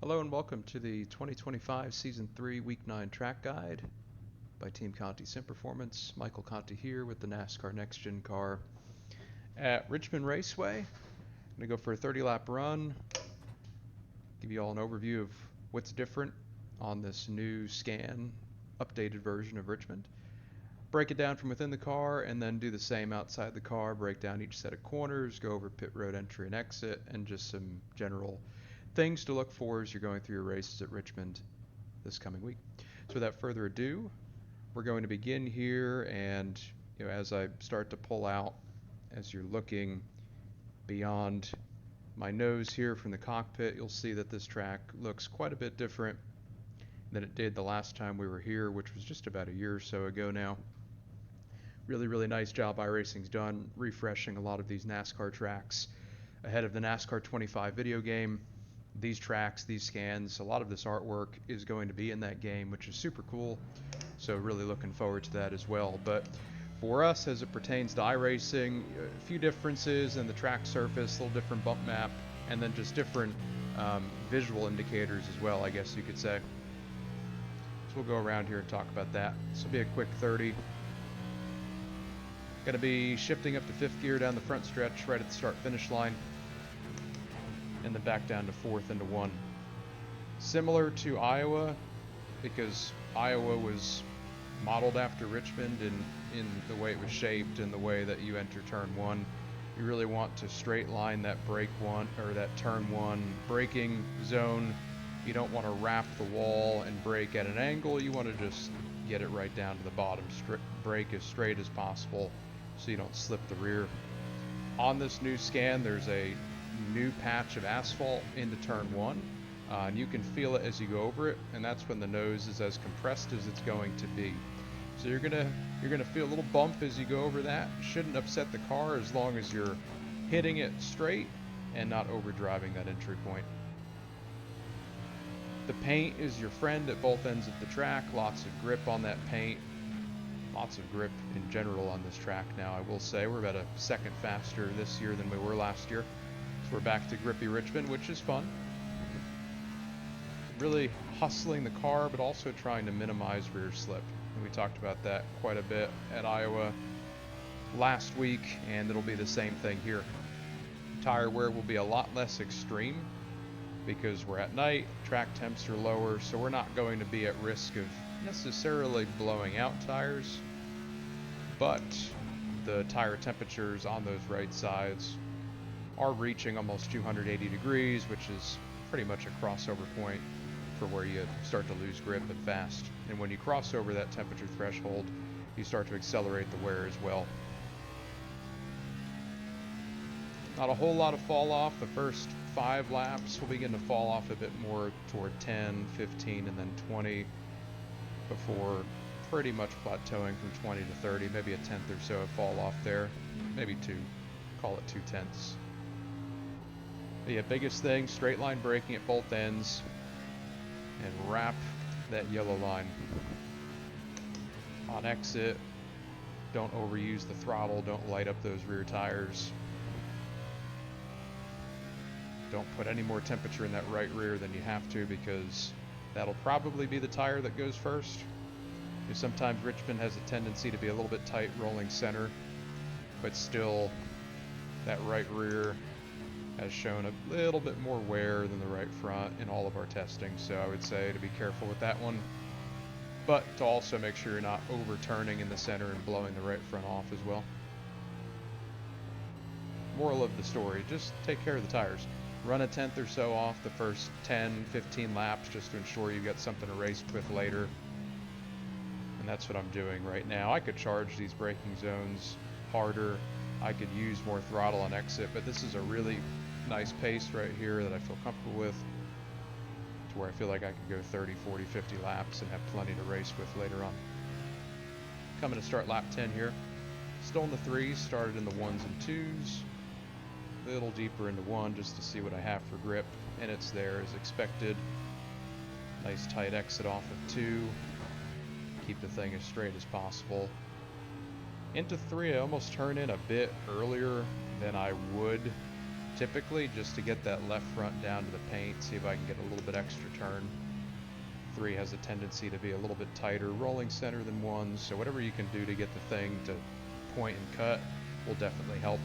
Hello and welcome to the 2025 Season 3 Week 9 Track Guide by Team Conti Sim Performance. Michael Conti here with the NASCAR NextGen car at Richmond Raceway. I'm going to go for a 30-lap run, give you all an overview of what's different on this new scan, updated version of Richmond. Break it down from within the car and then do the same outside the car, break down each set of corners, go over pit road entry and exit, and just some general things to look for as you're going through your races at Richmond this coming week. So without further ado, we're going to begin here, and as I start to pull out, as you're looking beyond my nose here from the cockpit, you'll see that this track looks quite a bit different than it did the last time we were here, which was just about a year or so ago now. Really nice job iRacing's done refreshing a lot of these NASCAR tracks ahead of the NASCAR 25 video game. These tracks, these scans, a lot of this artwork is going to be in that game, which is super cool. So really looking forward to that as well. But for us, as it pertains to iRacing, a few differences in the track surface, a little different bump map, and then just different visual indicators as well, I guess you could say. So we'll go around here and talk about that. This will be a quick 30. Going to be shifting up to 5th gear down the front stretch right at the start-finish line, and then back down to 4th into 1. Similar to Iowa, because Iowa was modeled after Richmond in the way it was shaped and the way that you enter turn 1. You really want to straight line that brake one, or that turn 1 braking zone. You don't want to wrap the wall and brake at an angle. You want to just get it right down to the bottom, brake as straight as possible so you don't slip the rear. On this new scan, there's a new patch of asphalt into turn 1, and you can feel it as you go over it, and that's when the nose is as compressed as it's going to be. So you're gonna feel a little bump as you go over that. Shouldn't upset the car as long as you're hitting it straight and not overdriving that entry point. The paint is your friend at both ends of the track. Lots of grip on that paint. Lots of grip in general on this track now. I will say we're about a second faster this year than we were last year. So we're back to grippy Richmond, which is fun. Really hustling the car, but also trying to minimize rear slip. And we talked about that quite a bit at Iowa last week, and it'll be the same thing here. Tire wear will be a lot less extreme because we're at night, track temps are lower, so we're not going to be at risk of necessarily blowing out tires, but the tire temperatures on those right sides are reaching almost 280 degrees, which is pretty much a crossover point for where you start to lose grip and fast. And when you cross over that temperature threshold, you start to accelerate the wear as well. Not a whole lot of fall off. The first 5 laps will begin to fall off a bit more toward 10, 15, and then 20 before pretty much plateauing from 20 to 30, maybe a tenth or so of fall off there, maybe 2, call it 2/10. The biggest thing, straight line braking at both ends and wrap that yellow line. On exit, don't overuse the throttle, don't light up those rear tires. Don't put any more temperature in that right rear than you have to, because that'll probably be the tire that goes first. Because sometimes Richmond has a tendency to be a little bit tight rolling center, but still that right rear has shown a little bit more wear than the right front in all of our testing. So I would say to be careful with that one, but to also make sure you're not overturning in the center and blowing the right front off as well. Moral of the story, just take care of the tires. Run a tenth or so off the first 10, 15 laps just to ensure you've got something to race with later. And that's what I'm doing right now. I could charge these braking zones harder. I could use more throttle on exit, but this is a really nice pace right here that I feel comfortable with, to where I feel like I could go 30, 40, 50 laps and have plenty to race with later on. Coming to start lap 10 here. Still in the 3s, started in the 1s and 2s. A little deeper into 1 just to see what I have for grip, and it's there as expected. Nice tight exit off of 2. Keep the thing as straight as possible. Into 3, I almost turn in a bit earlier than I would typically, just to get that left front down to the paint, see if I can get a little bit extra turn. 3 has a tendency to be a little bit tighter rolling center than 1, so whatever you can do to get the thing to point and cut will definitely help.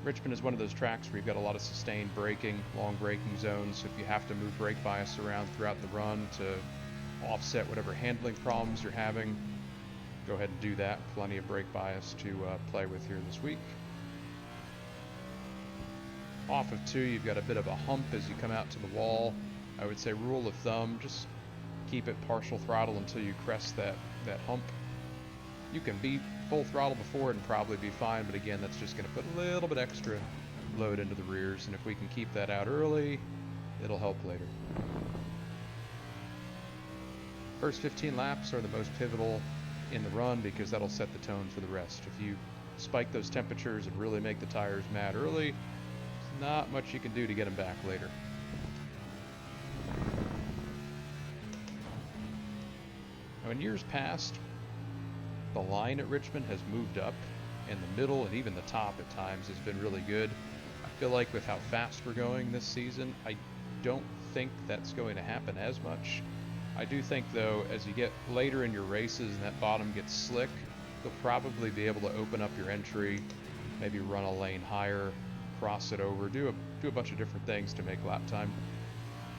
Richmond is one of those tracks where you've got a lot of sustained braking, long braking zones, so if you have to move brake bias around throughout the run to offset whatever handling problems you're having, go ahead and do that. Plenty of brake bias to play with here this week. Off of 2, you've got a bit of a hump as you come out to the wall. I would say rule of thumb, just keep it partial throttle until you crest that hump. You can be full throttle before it and probably be fine, but again, that's just going to put a little bit extra load into the rears, and if we can keep that out early, it'll help later. First 15 laps are the most pivotal in the run because that'll set the tone for the rest. If you spike those temperatures and really make the tires mad early, there's not much you can do to get them back later. Now, in years past, the line at Richmond has moved up, and the middle and even the top at times has been really good. I feel like with how fast we're going this season, I don't think that's going to happen as much. I do think, though, as you get later in your races and that bottom gets slick, you'll probably be able to open up your entry, maybe run a lane higher, cross it over, do a bunch of different things to make lap time.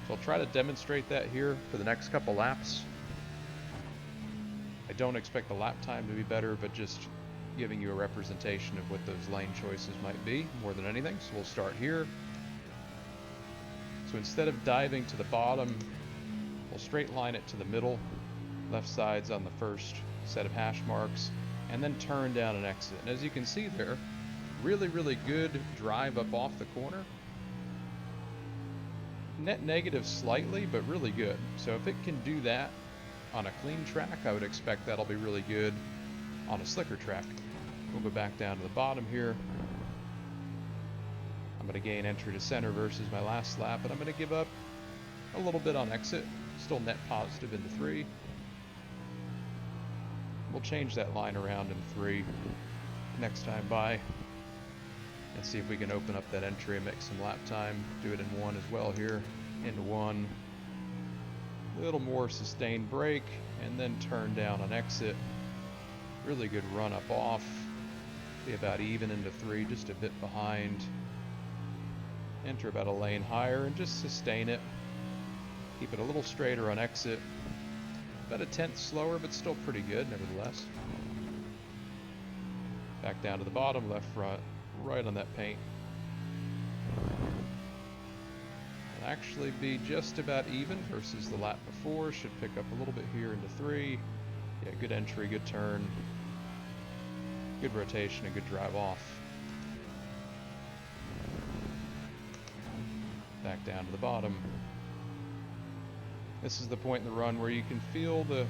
So I'll try to demonstrate that here for the next couple laps. I don't expect the lap time to be better, but just giving you a representation of what those lane choices might be more than anything. So we'll start here. So instead of diving to the bottom, we'll straight line it to the middle, left side's on the first set of hash marks, and then turn down and exit. And as you can see there, really, really good drive up off the corner. Net negative slightly, but really good. So if it can do that on a clean track, I would expect that'll be really good on a slicker track. We'll go back down to the bottom here. I'm going to gain entry to center versus my last lap, and I'm going to give up a little bit on exit. Still net positive into 3. We'll change that line around in 3 next time by and see if we can open up that entry and make some lap time. Do it in 1 as well here, into 1. A little more sustained brake, and then turn down on exit. Really good run up off. Be about even into 3, just a bit behind. Enter about a lane higher and just sustain it. Keep it a little straighter on exit. About a tenth slower, but still pretty good nevertheless. Back down to the bottom, left front, right on that paint. It'll actually be just about even versus the lap before. Should pick up a little bit here into 3. Yeah, good entry, good turn, good rotation, and good drive off. Back down to the bottom. This is the point in the run where you can feel the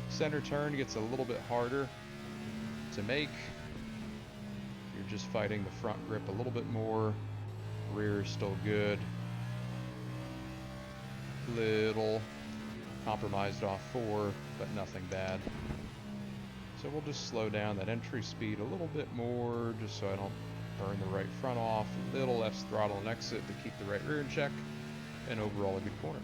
center turn gets a little bit harder to make. You're just fighting the front grip a little bit more. Rear is still good. Little compromised off 4, but nothing bad. So we'll just slow down that entry speed a little bit more, just so I don't burn the right front off. A little less throttle and exit to keep the right rear in check, and overall a good corner.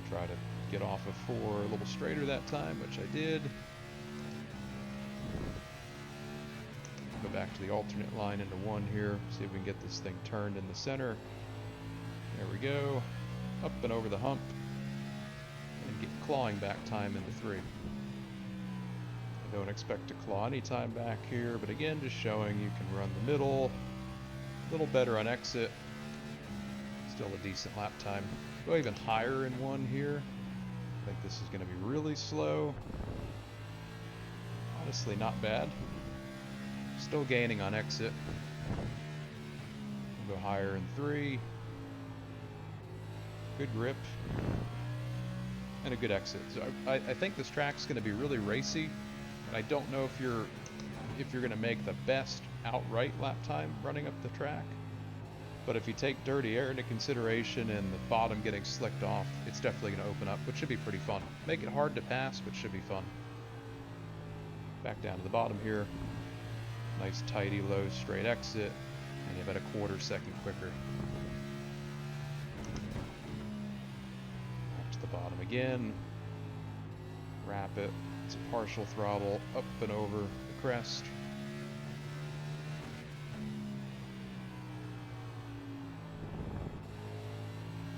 Try to get off of 4 a little straighter that time, which I did. Go back to the alternate line into 1 here, see if we can get this thing turned in the center. There we go. Up and over the hump. And get clawing back time into 3. I don't expect to claw any time back here, but again, just showing you can run the middle. A little better on exit. Still a decent lap time. Go even higher in 1 here. I think this is going to be really slow. Honestly, not bad. Still gaining on exit. We'll go higher in 3. Good grip. And a good exit. So I think this track's going to be really racy. And I don't know if you're going to make the best outright lap time running up the track. But if you take dirty air into consideration and the bottom getting slicked off, it's definitely going to open up, which should be pretty fun. Make it hard to pass, but should be fun. Back down to the bottom here. Nice tidy low straight exit, and about a quarter second quicker. Back to the bottom again. Wrap it. It's a partial throttle up and over the crest.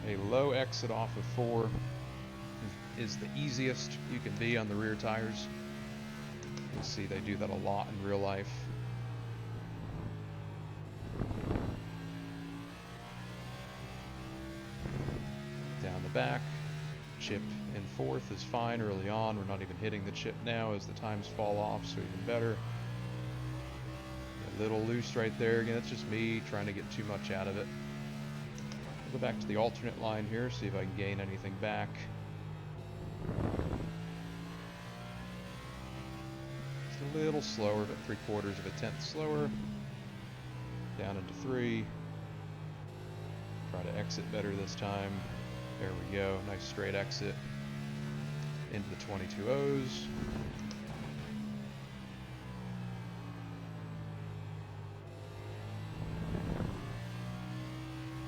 A low exit off of 4 is the easiest you can be on the rear tires. You'll see they do that a lot in real life. Down the back, chip in 4th is fine early on. We're not even hitting the chip now as the times fall off, so even better. A little loose right there. Again, that's just me trying to get too much out of it. I'll go back to the alternate line here, see if I can gain anything back. It's a little slower, but 3/4 of a tenth slower. Down into 3. Try to exit better this time. There we go. Nice straight exit into the 22.0s.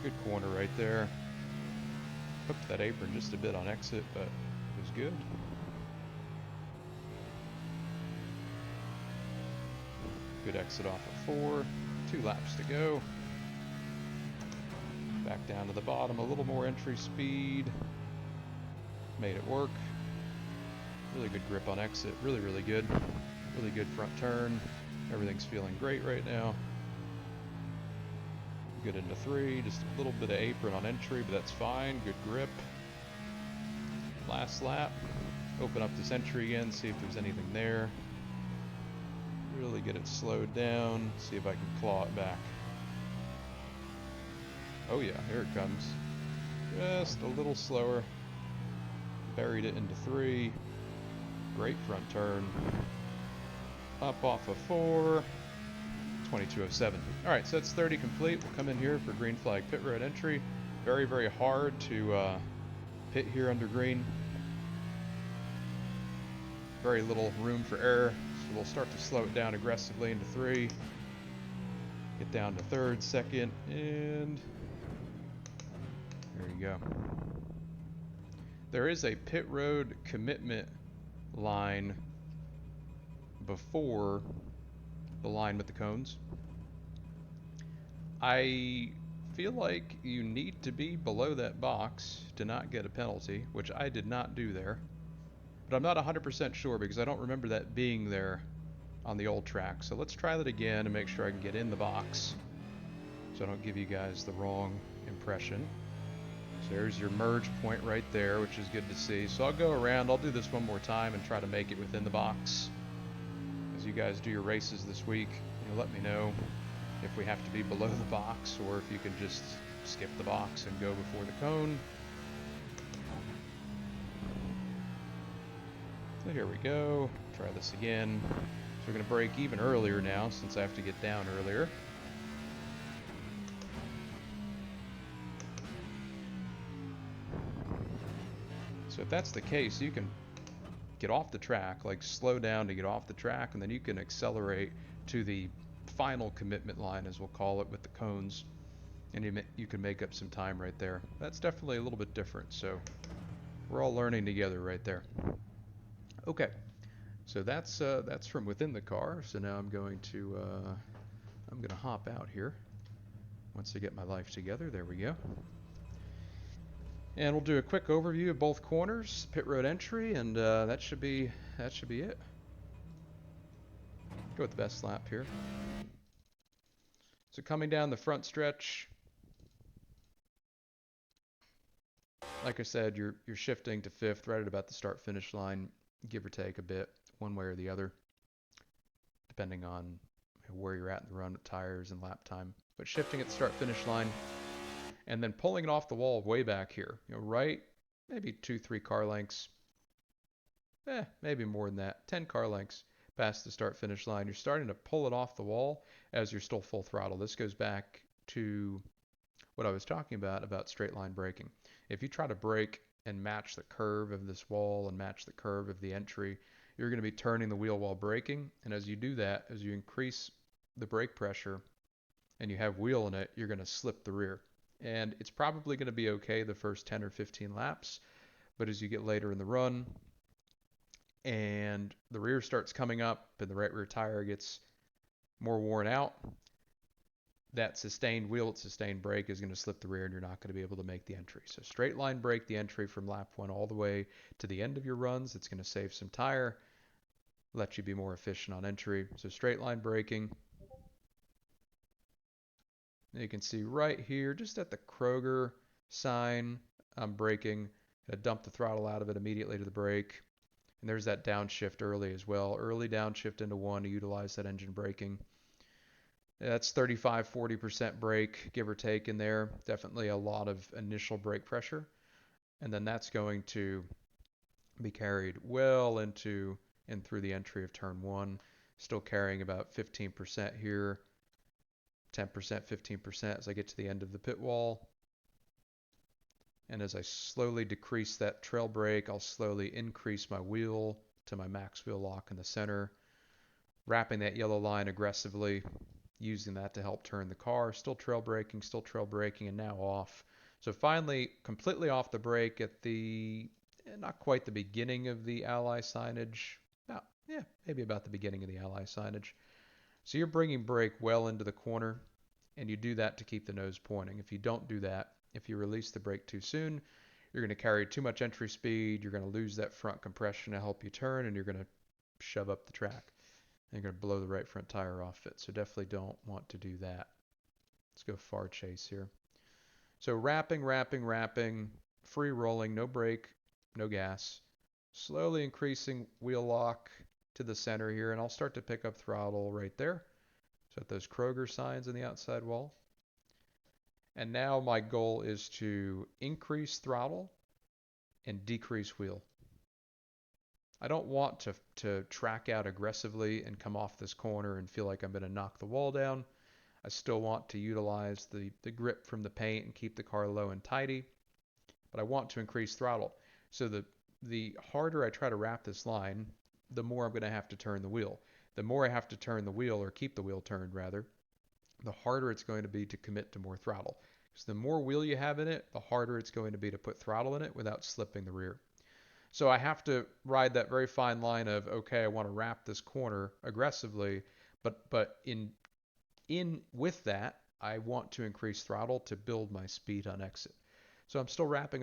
Good corner right there. Hooked that apron just a bit on exit, but it was good. Good exit off of 4. 2 laps to go. Back down to the bottom, a little more entry speed. Made it work. Really good grip on exit, really, really good. Really good front turn. Everything's feeling great right now. Good into 3, just a little bit of apron on entry, but that's fine. Good grip. Last lap. Open up this entry again, see if there's anything there. Really get it slowed down, see if I can claw it back. Oh yeah, here it comes. Just a little slower. Buried it into 3. Great front turn. Up off of 4. 22.07. Alright, so that's 30 complete. We'll come in here for green flag pit road entry. Very, very hard to pit here under green. Very little room for error. So we'll start to slow it down aggressively into 3. Get down to 3rd, 2nd, and there you go. There is a pit road commitment line before the line with the cones. I feel like you need to be below that box to not get a penalty, which I did not do there. But I'm not 100% sure because I don't remember that being there on the old track. So let's try that again and make sure I can get in the box so I don't give you guys the wrong impression. So there's your merge point right there, which is good to see. So I'll go around, I'll do this one more time and try to make it within the box. As you guys do your races this week, let me know if we have to be below the box or if you can just skip the box and go before the cone. So here we go. Try this again. So we're going to brake even earlier now since I have to get down earlier. So if that's the case, you can get off the track, like slow down to get off the track, and then you can accelerate to the final commitment line, as we'll call it, with the cones, and you can make up some time right there. That's definitely a little bit different, so we're all learning together right there. Okay, so that's from within the car. So now I'm going to hop out here once I get my life together. There we go. And we'll do a quick overview of both corners, pit road entry, and that should be it. Go with the best lap here. So coming down the front stretch, like I said, you're shifting to 5th right at about the start-finish line, give or take a bit, one way or the other, depending on where you're at in the run with tires and lap time. But shifting at the start-finish line, and then pulling it off the wall way back here, right, maybe 2-3 car lengths, maybe more than that, 10 car lengths past the start-finish line. You're starting to pull it off the wall as you're still full throttle. This goes back to what I was talking about straight line braking. If you try to brake and match the curve of this wall and match the curve of the entry, you're going to be turning the wheel while braking. And as you do that, as you increase the brake pressure and you have wheel in it, you're going to slip the rear. And it's probably going to be okay the first 10 or 15 laps. But as you get later in the run and the rear starts coming up and the right rear tire gets more worn out, that sustained wheel, sustained brake is going to slip the rear and you're not going to be able to make the entry. So straight line brake the entry from lap 1 all the way to the end of your runs. It's going to save some tire, let you be more efficient on entry. So straight line braking. You can see right here, just at the Kroger sign, I'm braking. I dump the throttle out of it immediately to the brake. And there's that downshift early as well. Early downshift into 1 to utilize that engine braking. That's 35-40% brake, give or take in there. Definitely a lot of initial brake pressure. And then that's going to be carried well into and through the entry of turn 1. Still carrying about 15% here. 10%, 15% as I get to the end of the pit wall. And as I slowly decrease that trail brake, I'll slowly increase my wheel to my max wheel lock in the center. Wrapping that yellow line aggressively, using that to help turn the car. Still trail braking, and now off. So finally, completely off the brake at the, not quite the beginning of the Ally signage. Maybe about the beginning of the Ally signage. So you're bringing brake well into the corner, and you do that to keep the nose pointing. If you don't do that, if you release the brake too soon, you're going to carry too much entry speed, you're going to lose that front compression to help you turn, and you're going to shove up the track. And you're going to blow the right front tire off it. So definitely don't want to do that. Let's go far chase here. So wrapping, free rolling, no brake, no gas. Slowly increasing wheel lock to the center here, and I'll start to pick up throttle right there. So at those Kroger signs in the outside wall. And now my goal is to increase throttle and decrease wheel. I don't want to track out aggressively and come off this corner and feel like I'm going to knock the wall down. I still want to utilize the grip from the paint and keep the car low and tidy, but I want to increase throttle. So the harder I try to wrap this line, the more I'm going to have to turn the wheel. The more I have to turn the wheel, or keep the wheel turned rather, the harder it's going to be to commit to more throttle. Because the more wheel you have in it, the harder it's going to be to put throttle in it without slipping the rear. So I have to ride that very fine line of, okay, I want to wrap this corner aggressively, but in with that, I want to increase throttle to build my speed on exit. So I'm still wrapping.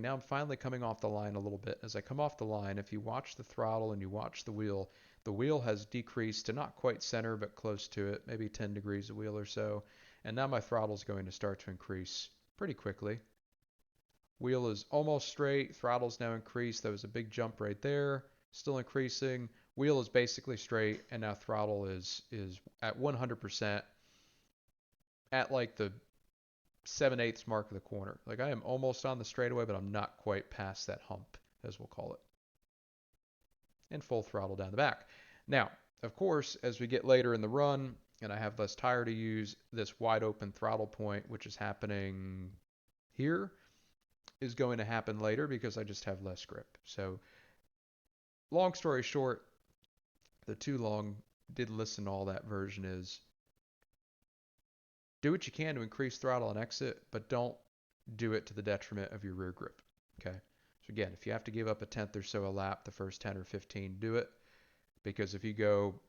Now I'm finally coming off the line a little bit. As I come off the line, if you watch the throttle and you watch the wheel has decreased to not quite center, but close to it, maybe 10 degrees of wheel or so. And now my throttle is going to start to increase pretty quickly. Wheel is almost straight. Throttle's now increased. That was a big jump right there. Still increasing. Wheel is basically straight, and now throttle is at 100% at like the 7/8 mark of the corner. Like I am almost on the straightaway, but I'm not quite past that hump, as we'll call it. And full throttle down the back. Now, of course, as we get later in the run, and I have less tire to use, this wide open throttle point, which is happening here, is going to happen later because I just have less grip. So, long story short, the too long did listen to all that version is do what you can to increase throttle and exit, but don't do it to the detriment of your rear grip. Okay. So again, if you have to give up a tenth or so a lap, the first 10 or 15, do it. Because if you go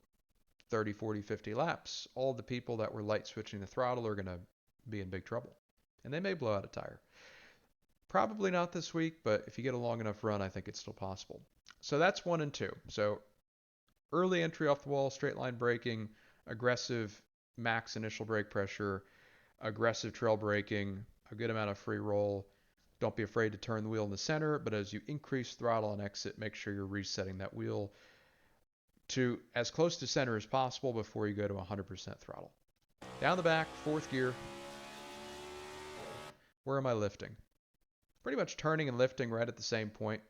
30, 40, 50 laps, all the people that were light switching the throttle are going to be in big trouble. And they may blow out a tire. Probably not this week, but if you get a long enough run, I think it's still possible. So that's 1 and 2. So early entry off the wall, straight line braking, aggressive max initial brake pressure, aggressive trail braking, a good amount of free roll. Don't be afraid to turn the wheel in the center, but as you increase throttle and exit, make sure you're resetting that wheel to as close to center as possible before you go to 100% throttle. Down the back, 4th gear. Where am I lifting? Pretty much turning and lifting right at the same point.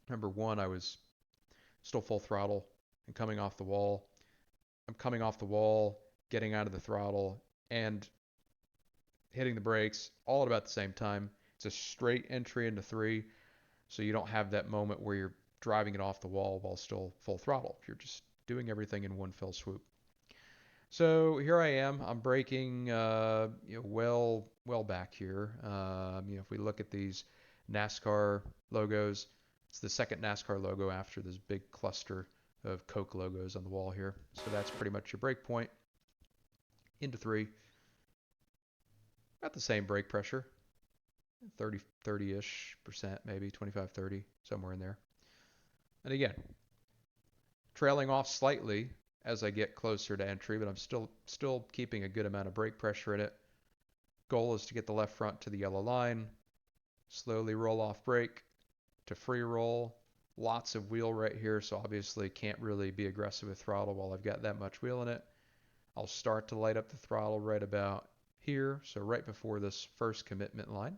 Number 1, I was still full throttle and coming off the wall. I'm coming off the wall, getting out of the throttle, and hitting the brakes all at about the same time. It's a straight entry into 3, so you don't have that moment where you're driving it off the wall while still full throttle. You're just doing everything in one fell swoop. So here I am. I'm braking, well back here. If we look at these NASCAR logos, it's the second NASCAR logo after this big cluster of Coke logos on the wall here. So that's pretty much your brake point. Into three. About the same brake pressure. 30-ish percent, maybe 25, 30, somewhere in there. And again, trailing off slightly as I get closer to entry, but I'm still keeping a good amount of brake pressure in it. Goal is to get the left front to the yellow line, slowly roll off brake to free roll. Lots of wheel right here, so obviously can't really be aggressive with throttle while I've got that much wheel in it. I'll start to light up the throttle right about here, so right before this first commitment line.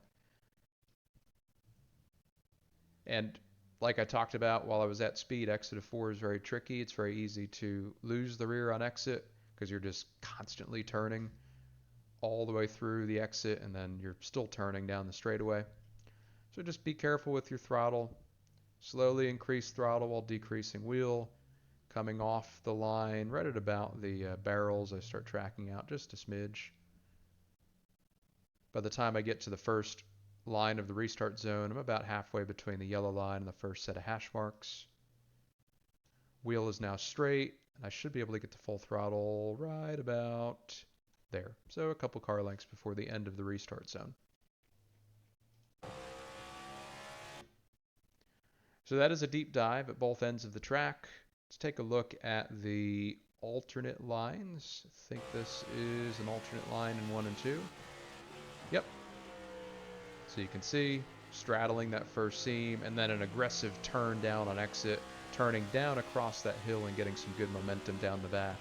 And like I talked about while I was at speed, exit of 4 is very tricky. It's very easy to lose the rear on exit because you're just constantly turning all the way through the exit and then you're still turning down the straightaway. So just be careful with your throttle. Slowly increase throttle while decreasing wheel. Coming off the line right at about the barrels, I start tracking out just a smidge. By the time I get to the first line of the restart zone, I'm about halfway between the yellow line and the first set of hash marks. Wheel is now straight, and I should be able to get to full throttle right about there. So a couple car lengths before the end of the restart zone. So that is a deep dive at both ends of the track. Let's take a look at the alternate lines. I think this is an alternate line in 1 and 2. Yep. So you can see straddling that first seam and then an aggressive turn down on exit, turning down across that hill and getting some good momentum down the back.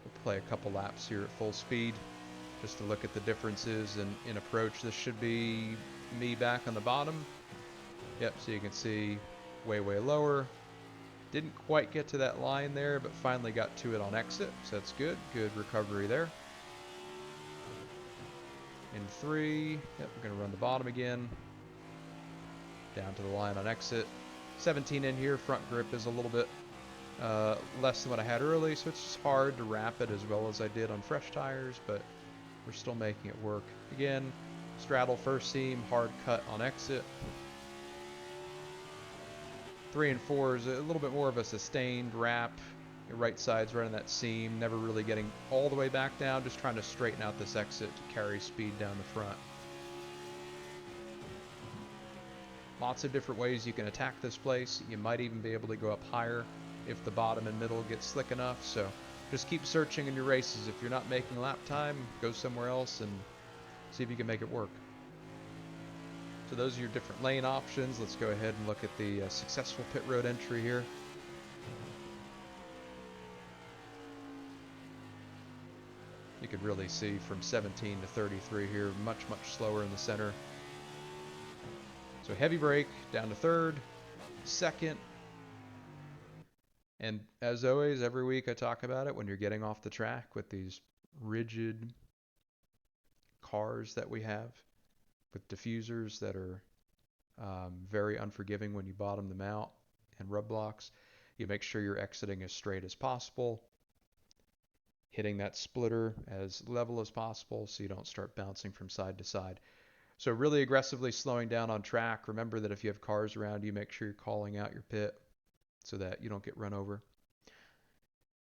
We'll play a couple laps here at full speed just to look at the differences in approach. This should be me back on the bottom. Yep, so you can see way lower. Didn't quite get to that line there, but finally got to it on exit, so that's good. Good recovery there. In 3, yep, we're going to run the bottom again. Down to the line on exit. 17 in here, front grip is a little bit less than what I had early, so it's just hard to wrap it as well as I did on fresh tires, but we're still making it work. Again, straddle first seam, hard cut on exit. 3 and 4 is a little bit more of a sustained wrap. Your right side's right on that seam, never really getting all the way back down, just trying to straighten out this exit to carry speed down the front. Lots of different ways you can attack this place. You might even be able to go up higher if the bottom and middle get slick enough, so just keep searching in your races. If you're not making lap time, go somewhere else and see if you can make it work. So those are your different lane options. Let's go ahead and look at the successful pit road entry here. You could really see from 17 to 33 here, much slower in the center. So heavy brake, down to third, second. And as always, every week I talk about it when you're getting off the track with these rigid cars that we have with diffusers that are very unforgiving when you bottom them out and rub blocks. You make sure you're exiting as straight as possible, hitting that splitter as level as possible so you don't start bouncing from side to side. So really aggressively slowing down on track. Remember that if you have cars around you, make sure you're calling out your pit so that you don't get run over.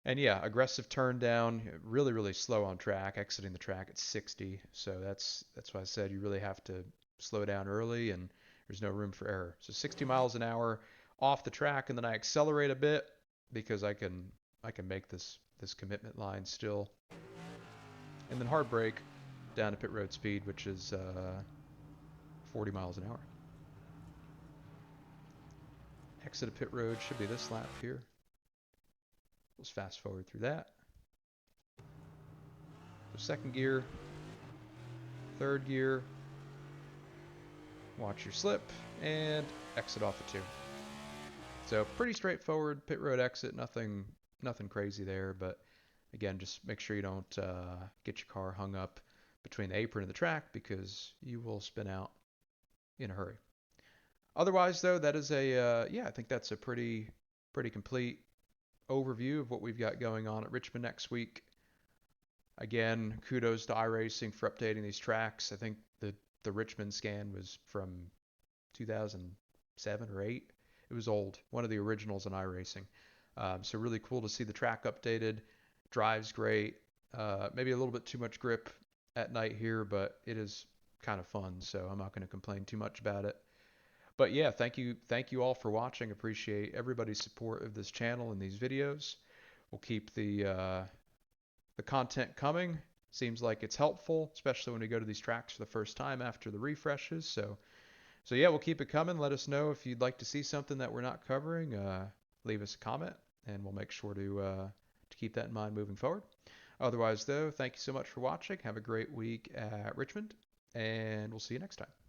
And yeah, aggressive turn down, really slow on track, exiting the track at 60. So that's why I said you really have to slow down early and there's no room for error. So 60 miles an hour off the track, and then I accelerate a bit because I can make this commitment line still. And then hard brake down to pit road speed, which is 40 miles an hour. Exit of pit road should be this lap here. Let's fast forward through that. So second gear, third gear, watch your slip, and exit off the 2. So pretty straightforward pit road exit, nothing crazy there, but again, just make sure you don't get your car hung up between the apron and the track because you will spin out in a hurry. Otherwise, though, that is a yeah, I think that's a pretty complete overview of what we've got going on at Richmond next week. Again, kudos to iRacing for updating these tracks. I think the Richmond scan was from 2007 or 8. It was old, one of the originals in iRacing. So really cool to see the track updated. Drives great. Maybe a little bit too much grip at night here, but it is kind of fun. So I'm not going to complain too much about it. But yeah, thank you all for watching. Appreciate everybody's support of this channel and these videos. We'll keep the content coming. Seems like it's helpful, especially when we go to these tracks for the first time after the refreshes. So yeah, we'll keep it coming. Let us know if you'd like to see something that we're not covering. Leave us a comment, and we'll make sure to keep that in mind moving forward. Otherwise, though, thank you so much for watching. Have a great week at Richmond, and we'll see you next time.